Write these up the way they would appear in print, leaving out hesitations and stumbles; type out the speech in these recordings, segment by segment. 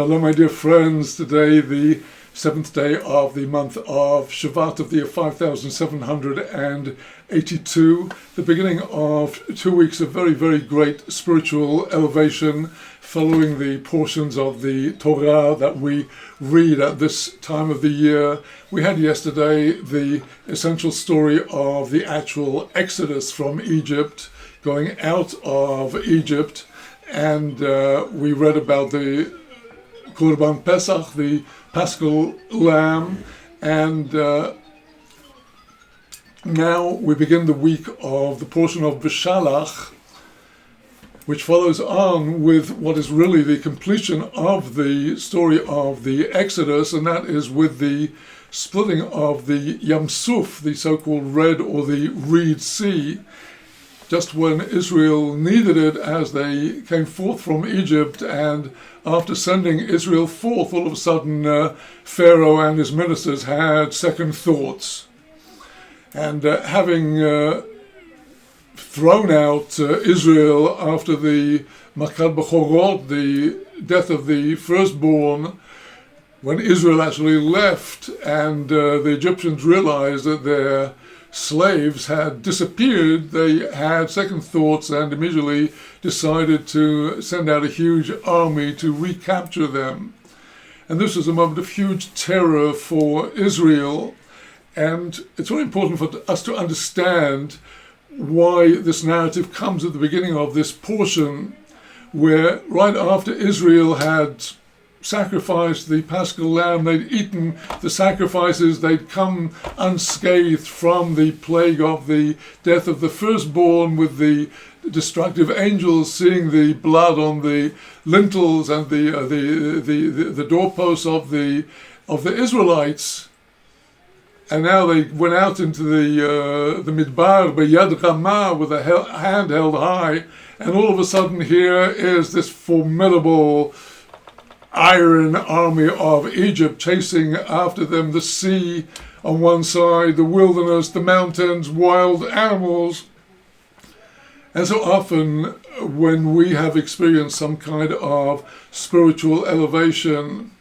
Shalom, my dear friends. Today, the 7th day of the month of Shevat of the year 5782, the beginning of 2 weeks of very, very great spiritual elevation, following the portions of the Torah that we read at this time of the year. We had yesterday the essential story of the actual exodus from Egypt, going out of Egypt, and we read about the Korban Pesach, the Paschal Lamb, and now we begin the week of the portion of Beshalach, which follows on with what is really the completion of the story of the Exodus, and that is with the splitting of the Yam Suf, the so-called Red or the Reed Sea, just when Israel needed it as they came forth from Egypt. And after sending Israel forth, all of a sudden Pharaoh and his ministers had second thoughts. And having thrown out Israel after the Makat Bechorot, the death of the firstborn, when Israel actually left and the Egyptians realized that their slaves had disappeared, they had second thoughts and immediately decided to send out a huge army to recapture them. And this was a moment of huge terror for Israel. And it's very important for us to understand why this narrative comes at the beginning of this portion, where right after Israel had sacrificed the Paschal Lamb, they'd eaten the sacrifices, they'd come unscathed from the plague of the death of the firstborn, with the destructive angels seeing the blood on the lintels and the doorposts of the Israelites. And now they went out into the Midbar, B'yad Ramah, with a hand held high, and all of a sudden here is this formidable iron army of Egypt chasing after them, the sea on one side, the wilderness, the mountains, wild animals. And so often when we have experienced some kind of spiritual elevation,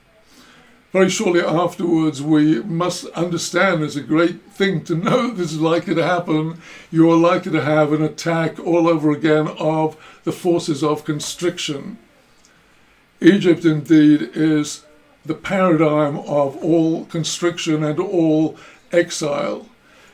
very shortly afterwards we must understand it's a great thing to know this is likely to happen. You are likely to have an attack all over again of the forces of constriction. Egypt indeed is the paradigm of all constriction and all exile.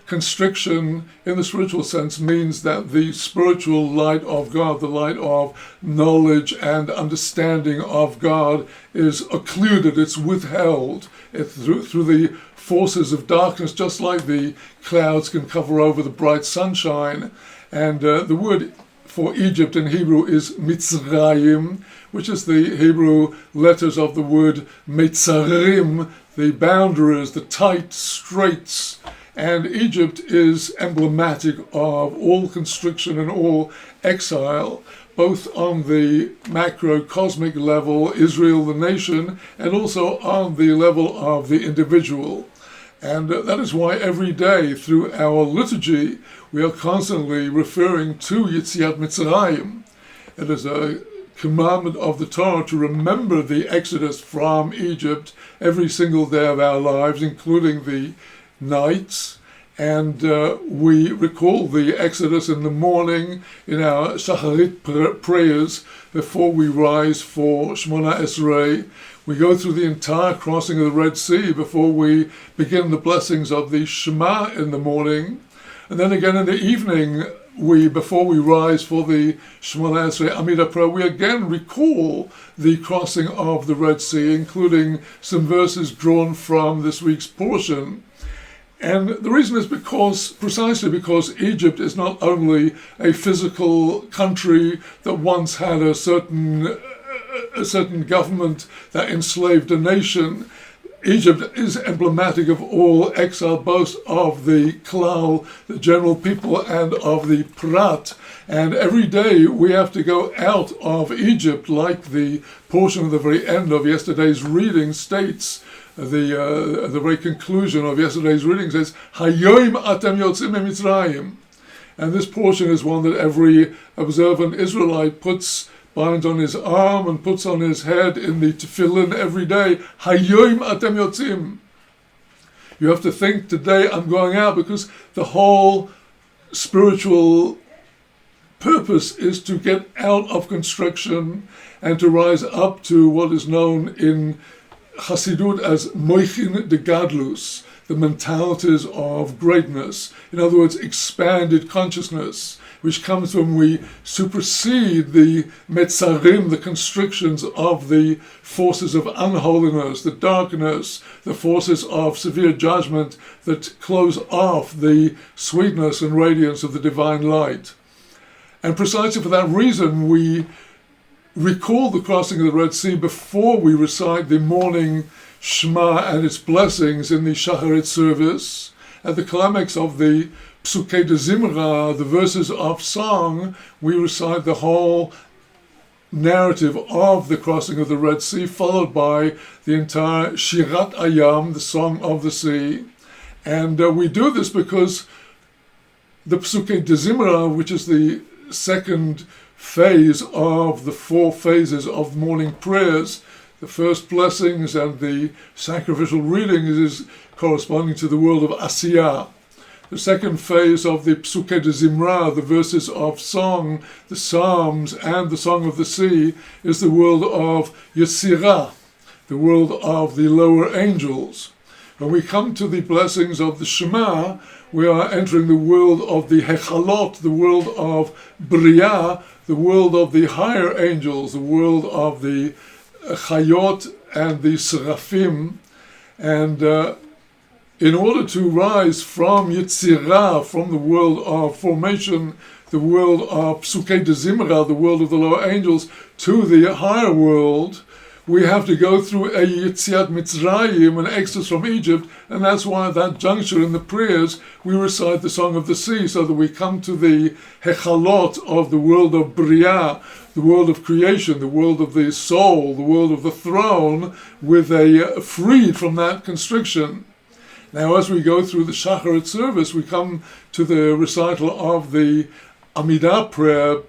Constriction in the spiritual sense means that the spiritual light of God, the light of knowledge and understanding of God, is occluded, it's withheld through the forces of darkness, just like the clouds can cover over the bright sunshine. And the word for Egypt in Hebrew is Mitzrayim, which is the Hebrew letters of the word Metzarim, the boundaries, the tight straits. And Egypt is emblematic of all constriction and all exile, both on the macrocosmic level, Israel the nation, and also on the level of the individual. And that is why every day through our liturgy, we are constantly referring to Yetziat Mitzrayim. It is a commandment of the Torah to remember the Exodus from Egypt every single day of our lives, including the nights. And we recall the Exodus in the morning in our Shacharit prayers before we rise for Shmona Esrei. We go through the entire crossing of the Red Sea before we begin the blessings of the Shema in the morning. And then again in the evening, before we rise for the Shmona Esrei Amidah prayer, we again recall the crossing of the Red Sea, including some verses drawn from this week's portion. And the reason is precisely because Egypt is not only a physical country that once had a certain government that enslaved a nation. Egypt is emblematic of all exile, both of the Klal, the general people, and of the Prat. And every day we have to go out of Egypt, like the portion of the very end of yesterday's reading states. The very conclusion of yesterday's reading says, Hayoim atem yotzim miMitzrayim. And this portion is one that every observant Israelite puts binds on his arm and puts on his head in the tefillin every day. Hayoim atem yotzim. You have to think, today I'm going out, because the whole spiritual purpose is to get out of constriction and to rise up to what is known in Hasidut as moichin de gadlus, the mentalities of greatness. In other words, expanded consciousness, which comes when we supersede the metzarim, the constrictions of the forces of unholiness, the darkness, the forces of severe judgment that close off the sweetness and radiance of the divine light. And precisely for that reason, we recall the crossing of the Red Sea before we recite the morning Shema and its blessings in the Shacharit service. At the climax of the Psukei de Zimra, the verses of song, we recite the whole narrative of the crossing of the Red Sea, followed by the entire Shirat Ayam, the Song of the Sea. And we do this because the Psukei de Zimra, which is the second phase of the 4 phases of morning prayers, the first blessings and the sacrificial readings, is corresponding to the world of Asiyah. The second phase of the Psukei de Zimra, the verses of song, the Psalms and the Song of the Sea, is the world of Yetzirah, the world of the lower angels. When we come to the blessings of the Shema, we are entering the world of the Hechalot, the world of Bria, the world of the higher angels, the world of the Chayot and the Seraphim. And in order to rise from Yetzirah, from the world of formation, the world of Psukei de Zimra, the world of the lower angels, to the higher world, we have to go through a Yetziat Mitzrayim, an exodus from Egypt, and that's why at that juncture in the prayers we recite the Song of the Sea, so that we come to the Hechalot of the world of Bria, the world of creation, the world of the soul, the world of the throne, with a freed from that constriction. Now, as we go through the Shacharit service, we come to the recital of the Amidah prayer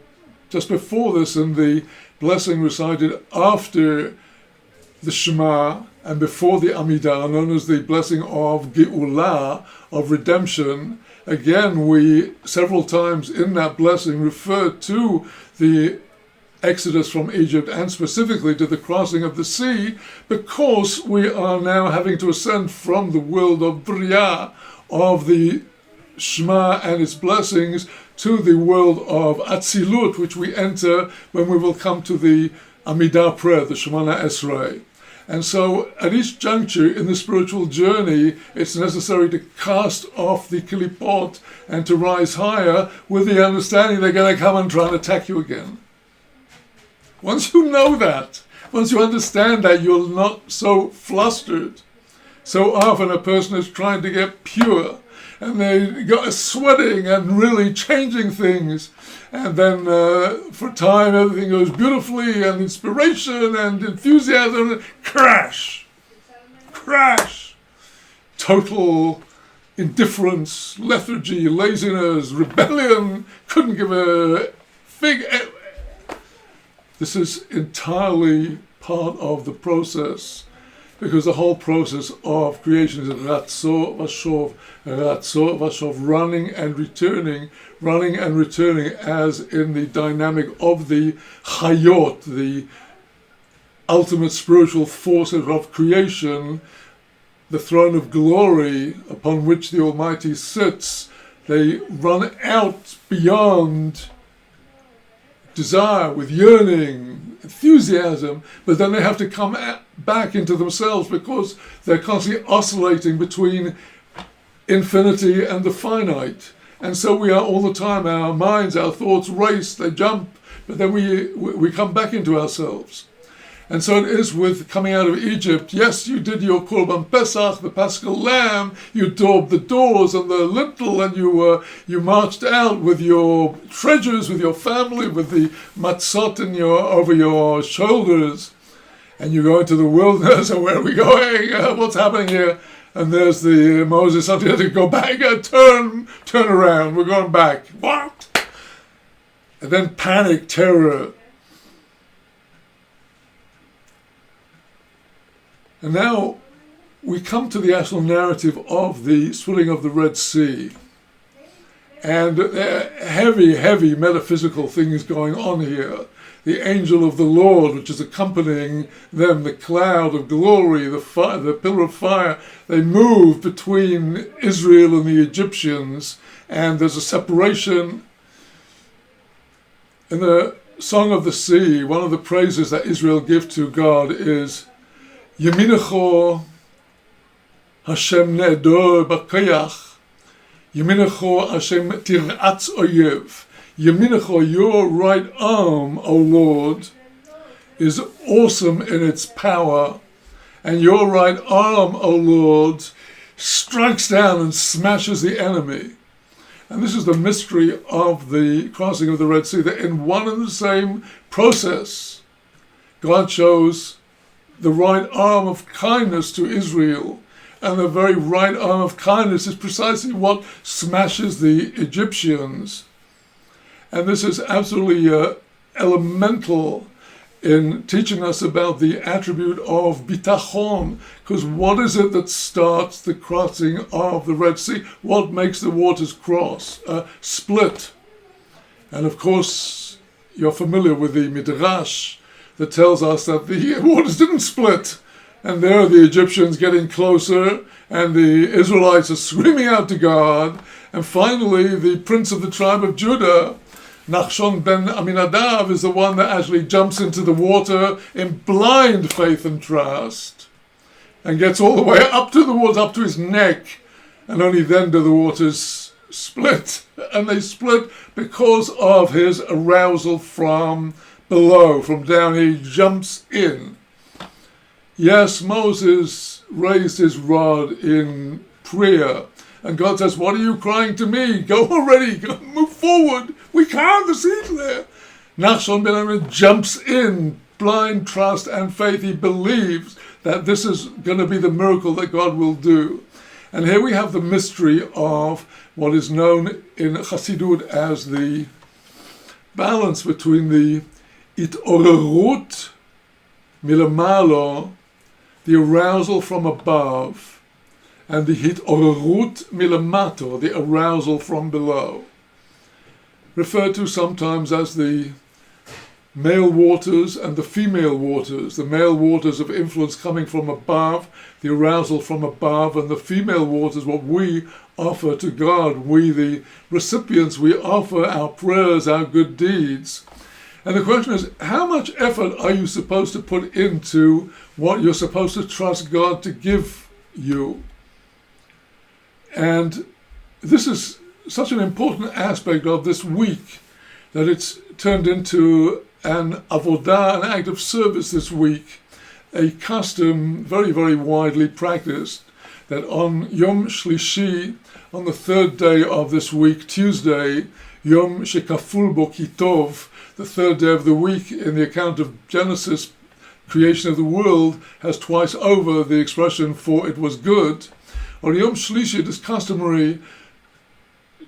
just before this, and the blessing recited after the Shema and before the Amidah, known as the blessing of Geulah, of redemption. Again, we several times in that blessing refer to the exodus from Egypt and specifically to the crossing of the sea, because we are now having to ascend from the world of Bria, of the Shema and its blessings, to the world of Atzilut, which we enter when we will come to the Amidah prayer, the Shemana Esrei. And so at each juncture in the spiritual journey, it's necessary to cast off the Kilipot and to rise higher with the understanding they're going to come and try and attack you again. Once you know that, once you understand that, you're not so flustered. So often a person is trying to get pure, and they got sweating and really changing things, and then for a time everything goes beautifully, and inspiration and enthusiasm, crash, total indifference, lethargy, laziness, rebellion, couldn't give a fig. This is entirely part of the process, because the whole process of creation is ratzo vashov, running and returning, as in the dynamic of the chayot, the ultimate spiritual forces of creation, the throne of glory upon which the Almighty sits. They run out beyond desire with yearning, enthusiasm, but then they have to come back into themselves, because they're constantly oscillating between infinity and the finite. And so we are all the time, our minds, our thoughts race, they jump, but then we come back into ourselves. And so it is with coming out of Egypt. Yes, you did your Korban Pesach, the Paschal Lamb, you daubed the doors and the lintel, and you marched out with your treasures, with your family, with the matzot over your shoulders, and you go into the wilderness, and where are we going? What's happening here? And there's the Moses, something had to go back, turn around, we're going back. What? And then panic, terror. And now we come to the actual narrative of the splitting of the Red Sea. And heavy metaphysical things going on here. The angel of the Lord, which is accompanying them, the cloud of glory, the fire, the pillar of fire, they move between Israel and the Egyptians, and there's a separation. In the Song of the Sea, one of the praises that Israel give to God is Yeminecho Hashem ne'edor b'koyach, Yeminecho Hashem tir'atz oyev. Yeminecho, your right arm, O Lord, is awesome in its power, and your right arm, O Lord, strikes down and smashes the enemy. And this is the mystery of the crossing of the Red Sea, that in one and the same process, God shows the right arm of kindness to Israel, and the very right arm of kindness is precisely what smashes the Egyptians. And this is absolutely elemental in teaching us about the attribute of bitachon, because what is it that starts the crossing of the Red Sea? What makes the waters cross? Split. And of course, you're familiar with the Midrash that tells us that the waters didn't split. And there are the Egyptians getting closer, and the Israelites are screaming out to God. And finally, the prince of the tribe of Judah, Nachshon ben Aminadav, is the one that actually jumps into the water in blind faith and trust and gets all the way up to the water, up to his neck, and only then do the waters split. And they split because of his arousal from below, from down. He jumps in. Yes, Moses raised his rod in prayer, and God says, what are you crying to me? Go already, go, move forward. We can't, the sea's there. Nachshon ben Aminadav jumps in, blind trust and faith. He believes that this is going to be the miracle that God will do. And here we have the mystery of what is known in Chassidut as the balance between the itorerut milamalo, the arousal from above, and the hitorerut milamato, the arousal from below, referred to sometimes as the male waters and the female waters. The male waters of influence coming from above, the arousal from above, and the female waters, what we offer to God. We, the recipients, we offer our prayers, our good deeds. And the question is, how much effort are you supposed to put into what you're supposed to trust God to give you? And this is such an important aspect of this week that it's turned into an avodah, an act of service this week, a custom very, very widely practiced, that on Yom Shlishi, on the third day of this week, Tuesday, Yom Shekaful Bo Kitov, the third day of the week in the account of Genesis, creation of the world, has twice over the expression for it was good. On Yom Shlishi, it is customary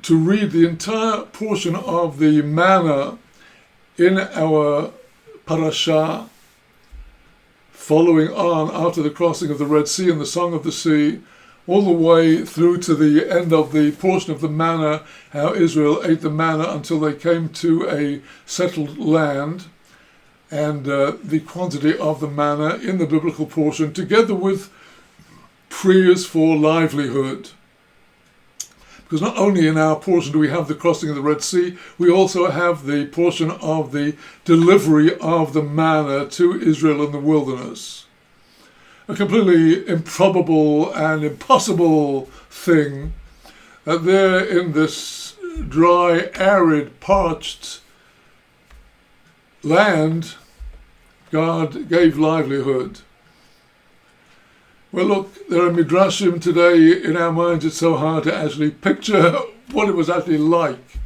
to read the entire portion of the manna in our parasha, following on after the crossing of the Red Sea and the Song of the Sea, all the way through to the end of the portion of the manna, how Israel ate the manna until they came to a settled land, and the quantity of the manna in the biblical portion, together with prayers for livelihood. Because not only in our portion do we have the crossing of the Red Sea, we also have the portion of the delivery of the manna to Israel in the wilderness. A completely improbable and impossible thing, that there in this dry, arid, parched land, God gave livelihood. Well, look, there are midrashim today in our minds. It's so hard to actually picture what it was actually like.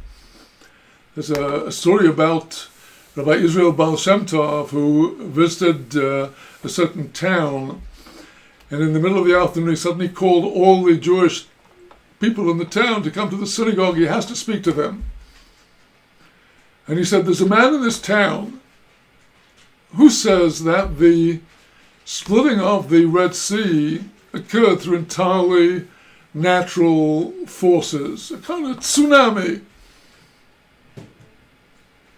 There's a story about Rabbi Israel Baal Shem Tov, who visited a certain town, and in the middle of the afternoon he suddenly called all the Jewish people in the town to come to the synagogue. He has to speak to them. And he said, there's a man in this town who says that the splitting of the Red Sea occurred through entirely natural forces, a kind of tsunami.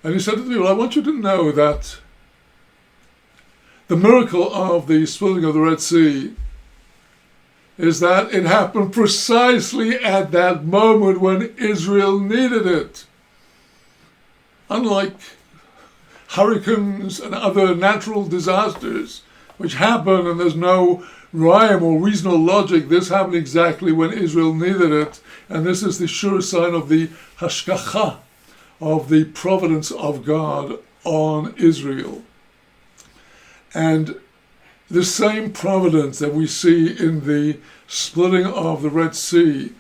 And he said to the people, I want you to know that the miracle of the splitting of the Red Sea is that it happened precisely at that moment when Israel needed it. Unlike hurricanes and other natural disasters, which happen and there's no rhyme or reason or logic, this happened exactly when Israel needed it. And this is the sure sign of the hashgacha, of the providence of God on Israel. And the same providence that we see in the splitting of the Red Sea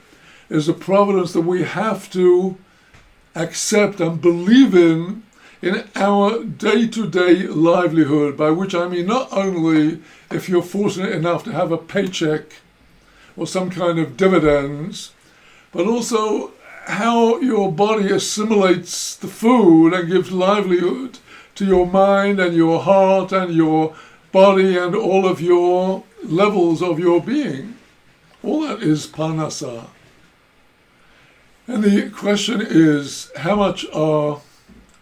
is a providence that we have to accept and believe in our day-to-day livelihood, by which I mean not only if you're fortunate enough to have a paycheck or some kind of dividends, but also how your body assimilates the food and gives livelihood to your mind and your heart and your body and all of your levels of your being. All that is parnasah. And the question is, how much are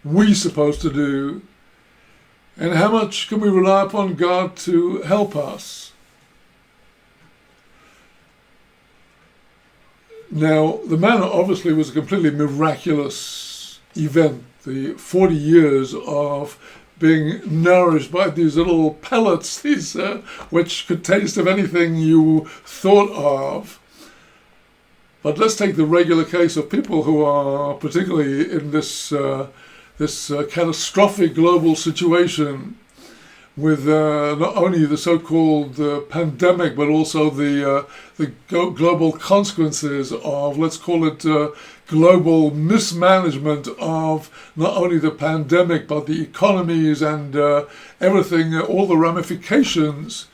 we supposed to do, and how much can we rely upon God to help us? Now, the manna obviously was a completely miraculous event, the 40 years of being nourished by these little pellets, these which could taste of anything you thought of. But let's take the regular case of people who are particularly in this catastrophic global situation with not only the so-called pandemic, but also the global consequences of, let's call it, global mismanagement of not only the pandemic, but the economies and everything, all the ramifications,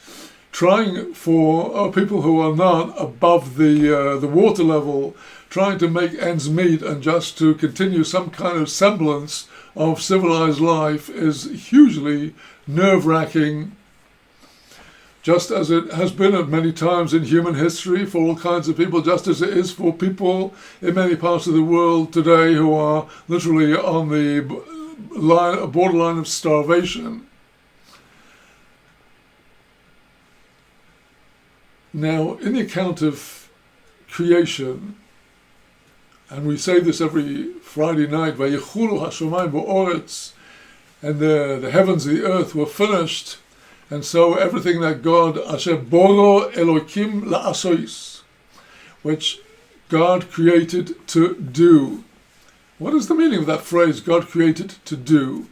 trying for people who are not above the water level, trying to make ends meet and just to continue some kind of semblance of civilized life is hugely nerve-wracking, just as it has been at many times in human history for all kinds of people, just as it is for people in many parts of the world today who are literally on the borderline of starvation. Now, in the account of creation, and we say this every Friday night, Vayichulu hashamayim v'oretz, and the heavens and the earth were finished, and so everything that God, asher boro Elokim la'asois, which God created to do. What is the meaning of that phrase, God created to do?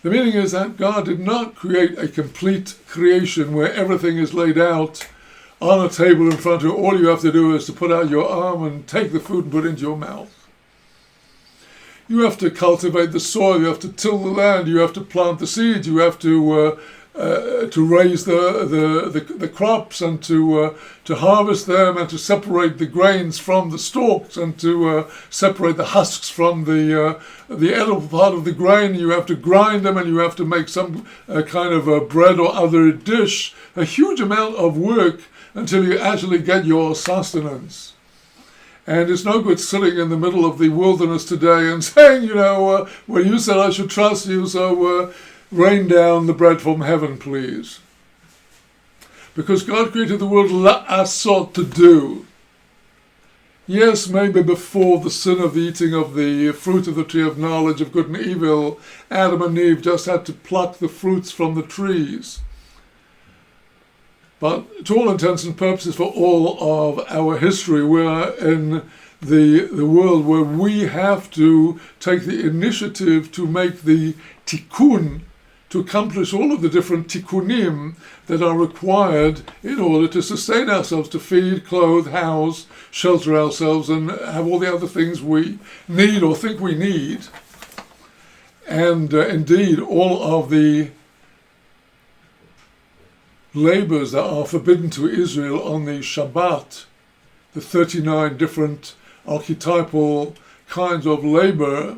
The meaning is that God did not create a complete creation where everything is laid out on a table in front of you. All you have to do is to put out your arm and take the food and put it into your mouth. You have to cultivate the soil, you have to till the land, you have to plant the seeds, you have to raise the crops and to harvest them and to separate the grains from the stalks and to separate the husks from the edible part of the grain. You have to grind them and you have to make some kind of a bread or other dish. A huge amount of work until you actually get your sustenance. And it's no good sitting in the middle of the wilderness today and saying, well, you said I should trust you, so rain down the bread from heaven, please. Because God created the world la'asot, to do. Yes, maybe before the sin of the eating of the fruit of the tree of knowledge of good and evil, Adam and Eve just had to pluck the fruits from the trees. But to all intents and purposes, for all of our history, we're in the world where we have to take the initiative to make the tikkun, to accomplish all of the different tikkunim that are required in order to sustain ourselves, to feed, clothe, house, shelter ourselves, and have all the other things we need or think we need. And indeed, all of the labors that are forbidden to Israel on the Shabbat, the 39 different archetypal kinds of labor,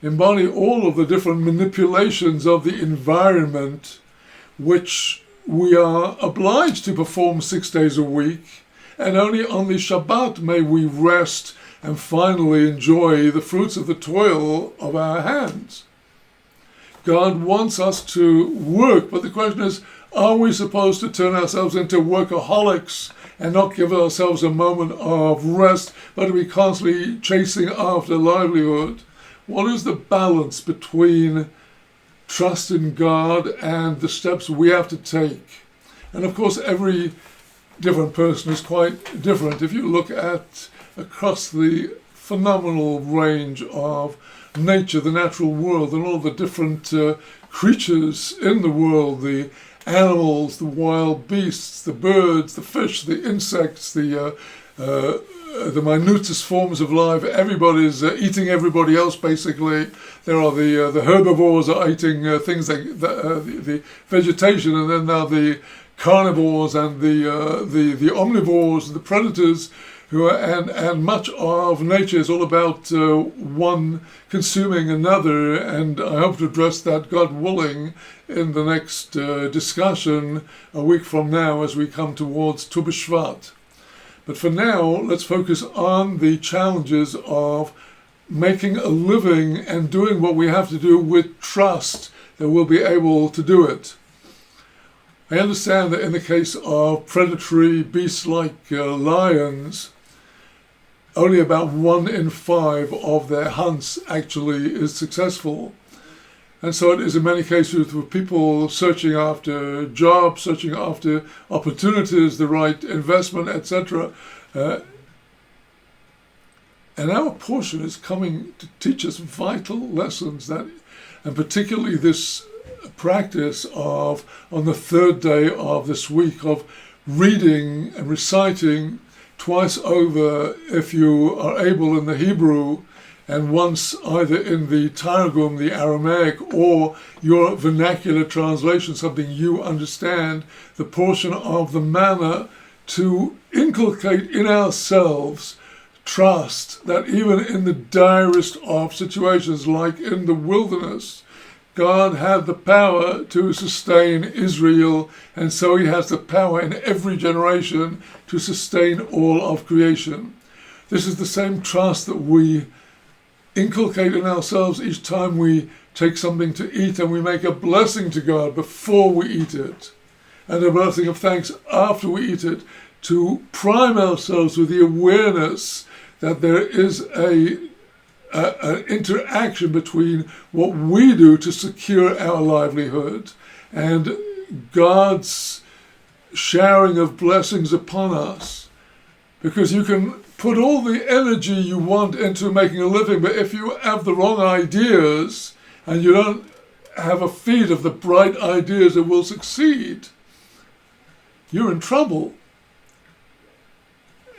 embody all of the different manipulations of the environment which we are obliged to perform 6 days a week, and only on the Shabbat may we rest and finally enjoy the fruits of the toil of our hands. God wants us to work, but the question is, are we supposed to turn ourselves into workaholics and not give ourselves a moment of rest, but to be constantly chasing after livelihood? What is the balance between trust in God and the steps we have to take? And of course, every different person is quite different. If you look at across the phenomenal range of nature, the natural world, and all the different creatures in the world, the animals, the wild beasts, the birds, the fish, the insects, the minutest forms of life, everybody's eating everybody else basically. There are the herbivores are eating things like the vegetation, and then now the carnivores and the omnivores, the predators, who are, and much of nature is all about one consuming another, and I hope to address that, God willing, in the next discussion a week from now as we come towards Tu B'Shvat. But for now, let's focus on the challenges of making a living and doing what we have to do with trust that we'll be able to do it. I understand that in the case of predatory beasts like lions, only about 1 in 5 of their hunts actually is successful. And so it is in many cases with people searching after jobs, searching after opportunities, the right investment, etc. And our portion is coming to teach us vital lessons, that, and particularly this practice of, on the 3rd day of this week, of reading and reciting twice over, if you are able, in the Hebrew, and once either in the Targum, the Aramaic, or your vernacular translation, something you understand, the portion of the manna, to inculcate in ourselves trust that even in the direst of situations, like in the wilderness, God had the power to sustain Israel, and so he has the power in every generation to sustain all of creation. This is the same trust that we inculcate in ourselves each time we take something to eat, and we make a blessing to God before we eat it, and a blessing of thanks after we eat it, to prime ourselves with the awareness that there is an interaction between what we do to secure our livelihood and God's showering of blessings upon us. Because you can put all the energy you want into making a living, but if you have the wrong ideas and you don't have a feed of the bright ideas that will succeed, you're in trouble.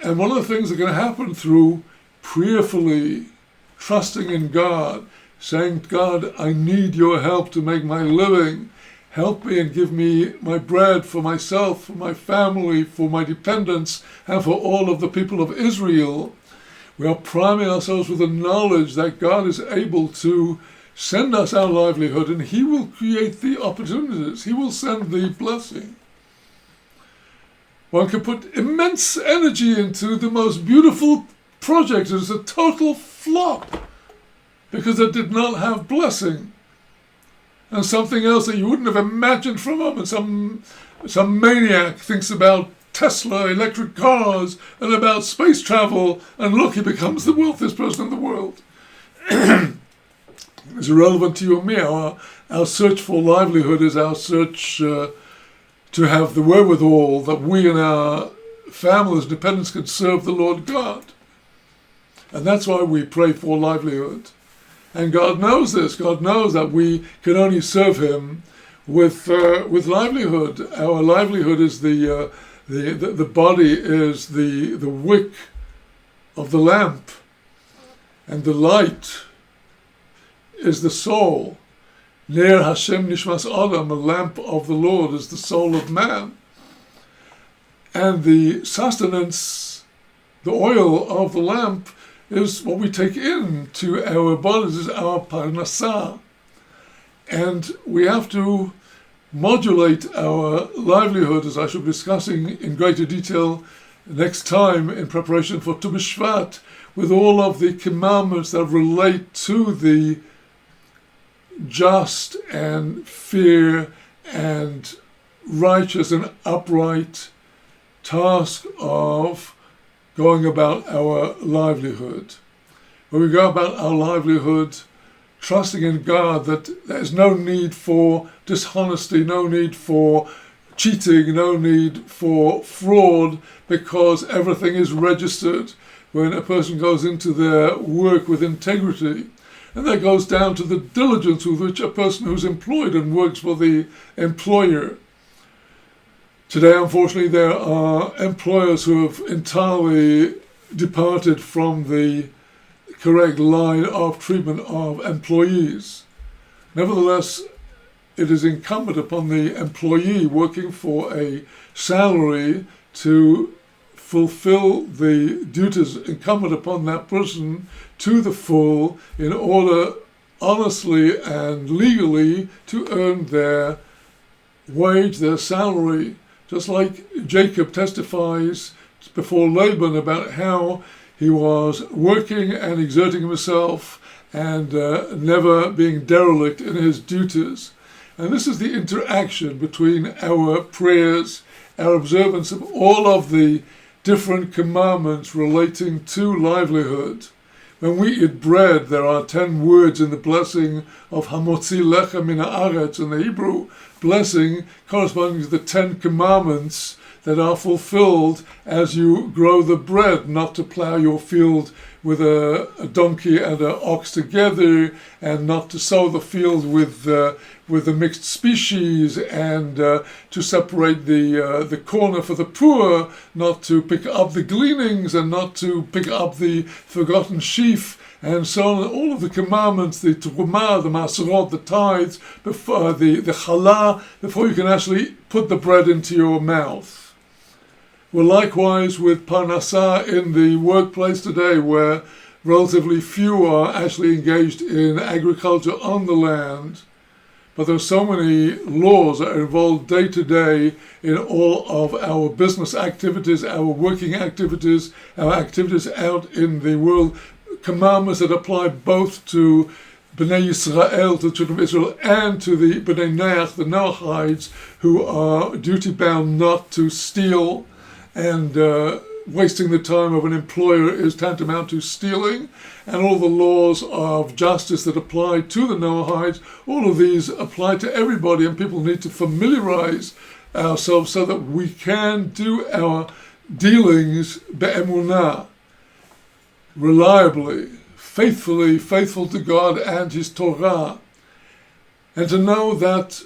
And one of the things that can happen through prayerfully trusting in God, saying, God, I need your help to make my living. Help me and give me my bread for myself, for my family, for my dependents, and for all of the people of Israel. We are priming ourselves with the knowledge that God is able to send us our livelihood, and he will create the opportunities. He will send the blessing. One can put immense energy into the most beautiful project. It's a total flop because it did not have blessing. And something else that you wouldn't have imagined for a moment. Some maniac thinks about Tesla, electric cars, and about space travel, and look, he becomes the wealthiest person in the world. It's irrelevant to you and me. Our search for livelihood is our search to have the wherewithal that we and our families, dependents, can serve the Lord God. And that's why we pray for livelihood. And God knows this. God knows that we can only serve him with livelihood. Our livelihood is the body is the wick of the lamp, and the light is the soul. Ner Hashem Nishmas Adam, the lamp of the Lord, is the soul of man. And the sustenance, the oil of the lamp, is what we take into our bodies, is our parnasah. And we have to modulate our livelihood, as I shall be discussing in greater detail next time in preparation for Tu B'Shvat, with all of the commandments that relate to the just and fair and righteous and upright task of going about our livelihood. When we go about our livelihood, trusting in God that there's no need for dishonesty, no need for cheating, no need for fraud, because everything is registered when a person goes into their work with integrity. And that goes down to the diligence with which a person who's employed and works for the employer. Today, unfortunately, there are employers who have entirely departed from the correct line of treatment of employees. Nevertheless, it is incumbent upon the employee working for a salary to fulfill the duties incumbent upon that person to the full in order honestly and legally to earn their wage, their salary. Just like Jacob testifies before Laban about how he was working and exerting himself and never being derelict in his duties. And this is the interaction between our prayers, our observance of all of the different commandments relating to livelihood. When we eat bread, there are 10 words in the blessing of Hamotzi Lechem min haaretz in the Hebrew blessing, corresponding to the 10 commandments that are fulfilled as you grow the bread, not to plow your field with a donkey and an ox together, and not to sow the field with the mixed species, and to separate the corner for the poor, not to pick up the gleanings, and not to pick up the forgotten sheaf, and so on. All of the commandments, the terumah, the maserot, the tithes, before the challah, before you can actually put the bread into your mouth. Well, likewise with parnassah in the workplace today, where relatively few are actually engaged in agriculture on the land, but there are so many laws that are involved day to day in all of our business activities, our working activities, our activities out in the world, commandments that apply both to Bnei Yisrael, to the children of Israel, and to the Bnei Noach, the Noachites, who are duty-bound not to steal, and wasting the time of an employer is tantamount to stealing, and all the laws of justice that apply to the Noahites, all of these apply to everybody, and people need to familiarize ourselves so that we can do our dealings be'emunah, reliably, faithfully, faithful to God and His Torah, and to know that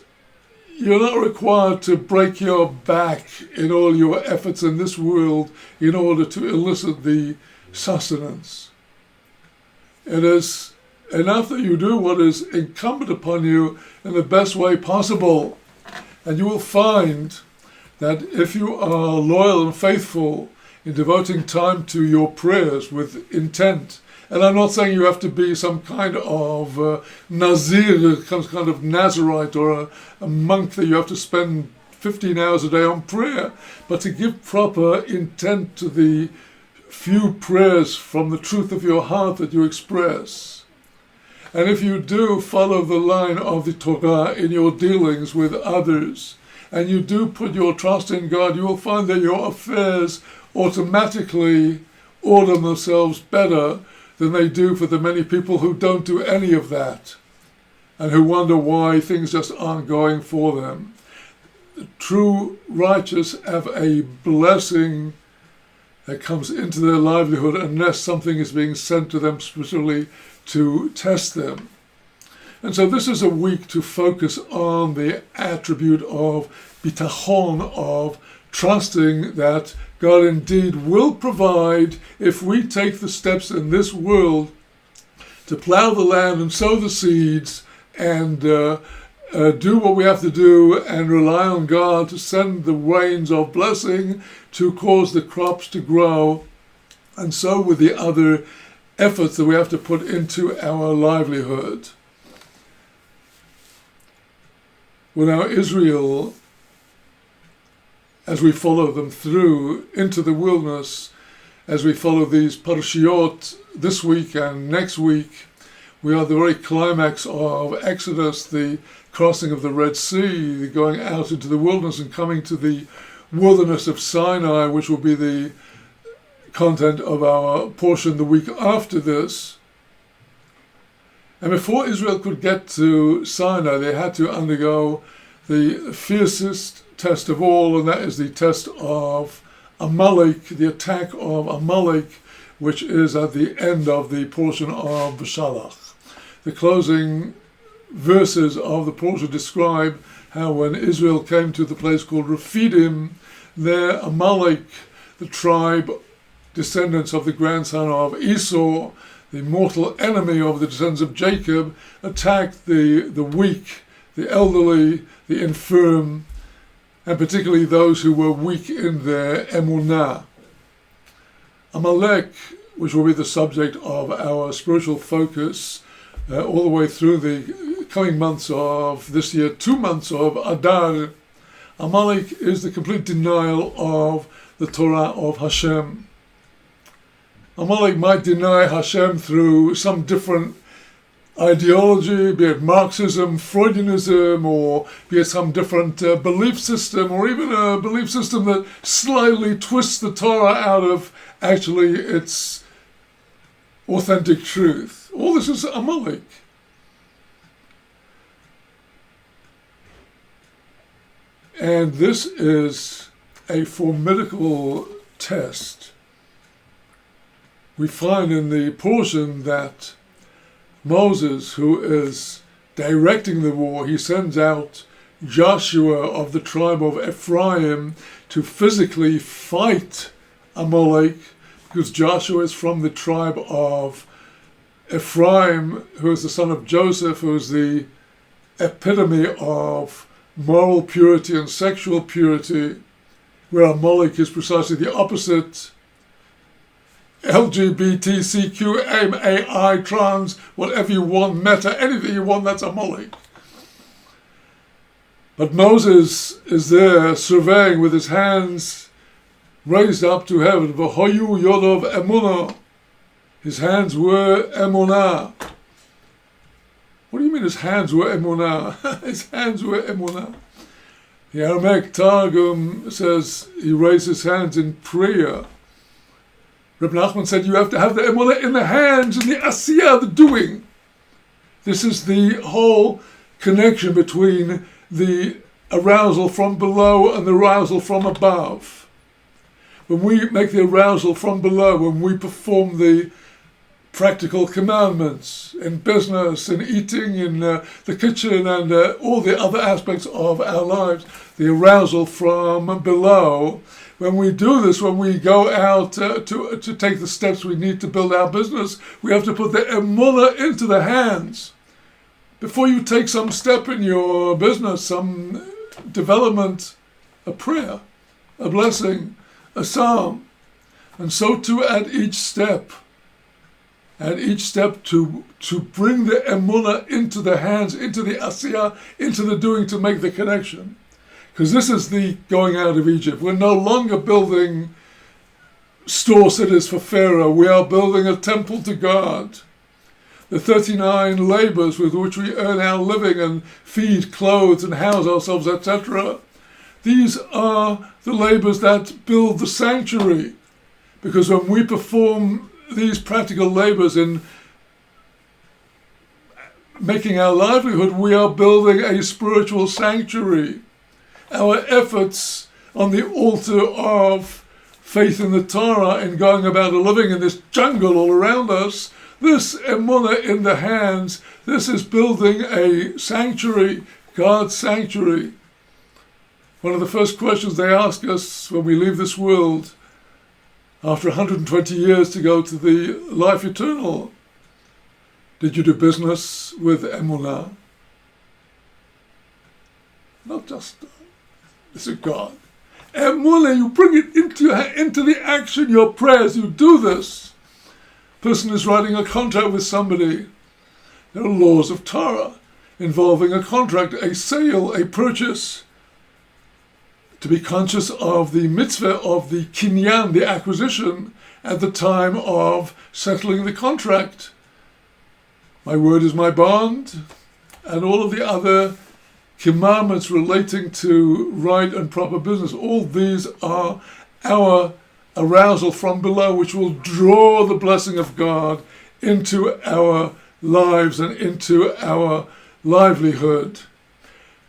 you're not required to break your back in all your efforts in this world in order to elicit the sustenance. It is enough that you do what is incumbent upon you in the best way possible. And you will find that if you are loyal and faithful in devoting time to your prayers with intent, and I'm not saying you have to be some kind of Nazir, some kind of Nazarite, or a monk that you have to spend 15 hours a day on prayer, but to give proper intent to the few prayers from the truth of your heart that you express. And if you do follow the line of the Torah in your dealings with others, and you do put your trust in God, you will find that your affairs automatically order themselves better than they do for the many people who don't do any of that and who wonder why things just aren't going for them. The true righteous have a blessing that comes into their livelihood unless something is being sent to them specifically to test them. And so this is a week to focus on the attribute of bitachon, of trusting that God indeed will provide if we take the steps in this world to plow the land and sow the seeds and do what we have to do and rely on God to send the rains of blessing to cause the crops to grow, and so with the other efforts that we have to put into our livelihood. Well, now Israel, as we follow them through into the wilderness, as we follow these parashiot this week and next week, we are at the very climax of Exodus, the crossing of the Red Sea, the going out into the wilderness and coming to the wilderness of Sinai, which will be the content of our portion the week after this. And before Israel could get to Sinai, they had to undergo the fiercest test of all, and that is the test of Amalek, the attack of Amalek, which is at the end of the portion of Beshalach. The closing verses of the portion describe how when Israel came to the place called Rephidim, there Amalek, the tribe, descendants of the grandson of Esau, the mortal enemy of the descendants of Jacob, attacked the weak, the elderly, the infirm, and particularly those who were weak in their emunah. Amalek, which will be the subject of our spiritual focus all the way through the coming months of this year, 2 months of Adar, Amalek is the complete denial of the Torah of Hashem. Amalek might deny Hashem through some different ideology, be it Marxism, Freudianism, or be it some different belief system, or even a belief system that slightly twists the Torah out of actually its authentic truth. All this is Amalek. And this is a formidable test. We find in the portion that Moses, who is directing the war, he sends out Joshua of the tribe of Ephraim to physically fight Amalek, because Joshua is from the tribe of Ephraim, who is the son of Joseph, who is the epitome of moral purity and sexual purity, where Amalek is precisely the opposite. LGBTQAI, trans, whatever you want, meta, anything you want, that's Amalek. But Moses is there surveying with his hands raised up to heaven. V'hoyu yodov emunah. His hands were emunah. What do you mean his hands were emunah? His hands were emunah. The Aramaic Targum says he raised his hands in prayer. Reb Nachman said you have to have the emunah in the hands, in the asiyah, the doing. This is the whole connection between the arousal from below and the arousal from above. When we make the arousal from below, when we perform the practical commandments in business, in eating, in the kitchen, and all the other aspects of our lives, the arousal from below. When we do this, when we go out to take the steps we need to build our business, we have to put the emunah into the hands. Before you take some step in your business, some development, a prayer, a blessing, a psalm. And so too at each step. At each step to bring the emunah into the hands, into the asiyah, into the doing, to make the connection. Because this is the going out of Egypt. We're no longer building store cities for Pharaoh. We are building a temple to God. The 39 labors with which we earn our living and feed, clothe, and house ourselves, etc. These are the labors that build the sanctuary. Because when we perform these practical labors in making our livelihood, we are building a spiritual sanctuary. Our efforts on the altar of faith in the Torah and going about a living in this jungle all around us, this emunah in the hands, this is building a sanctuary, God's sanctuary. One of the first questions they ask us when we leave this world, after 120 years to go to the life eternal, did you do business with emunah? Not just this is God. Emunah, you bring it into the action, your prayers, you do this. Person is writing a contract with somebody. There are laws of Torah. involving a contract, a sale, a purchase. To be conscious of the mitzvah of the kinyan, the acquisition, at the time of settling the contract. My word is my bond, and all of the other commandments relating to right and proper business. All these are our arousal from below, which will draw the blessing of God into our lives and into our livelihood.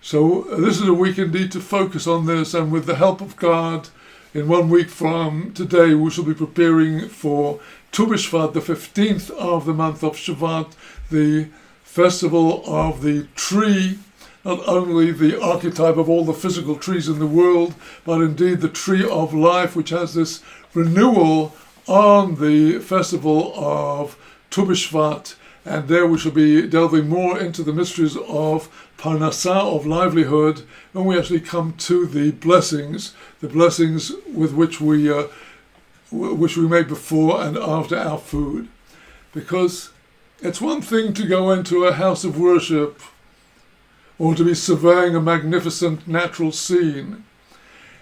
So this is a week indeed to focus on this, and with the help of God, in 1 week from today, we shall be preparing for Tu B'Shvat, the 15th of the month of Shvat, the festival of the tree, not only the archetype of all the physical trees in the world, but indeed the tree of life, which has this renewal on the festival of Tu B'Shvat. And there we shall be delving more into the mysteries of Parnassah, of livelihood, when we actually come to the blessings with which we make before and after our food. Because it's one thing to go into a house of worship or to be surveying a magnificent natural scene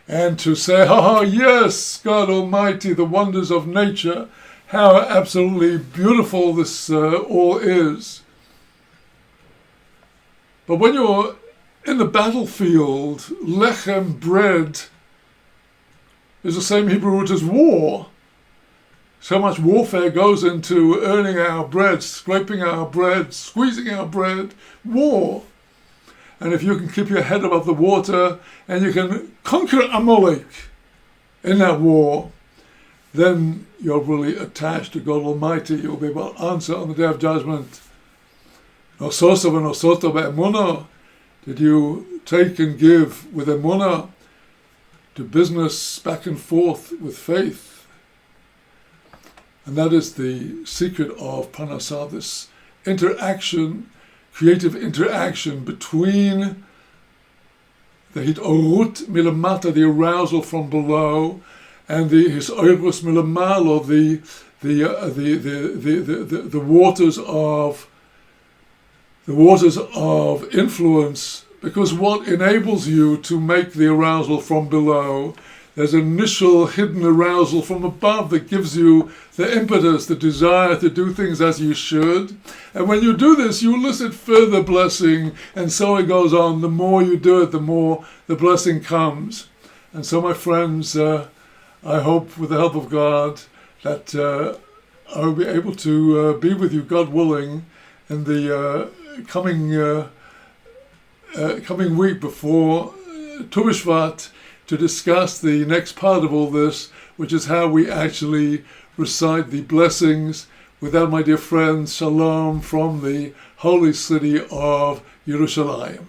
and to say, yes, God Almighty, the wonders of nature, how absolutely beautiful this all is. But when you're in the battlefield, lechem, bread, is the same Hebrew root as war. So much warfare goes into earning our bread, scraping our bread, squeezing our bread, war. And if you can keep your head above the water and you can conquer Amalek in that war, then you're really attached to God Almighty. You'll be able to answer on the Day of Judgment. Nosota v'nosota be'emunah. Did you take and give with emunah? To business back and forth with faith. And that is the secret of Parnassah, this interaction, creative interaction between the hitorut milamata, the arousal from below, and the hisorus milamalo, the waters of influence. Because what enables you to make the arousal from below, there's initial hidden arousal from above that gives you the impetus, the desire to do things as you should. And when you do this, you elicit further blessing, and so it goes on. The more you do it, the more the blessing comes. And so, my friends, I hope with the help of God that I will be able to be with you, God willing, in the coming week before Tu B'Shvat, to discuss the next part of all this, which is how we actually recite the blessings. With that, my dear friends, shalom from the holy city of Yerushalayim.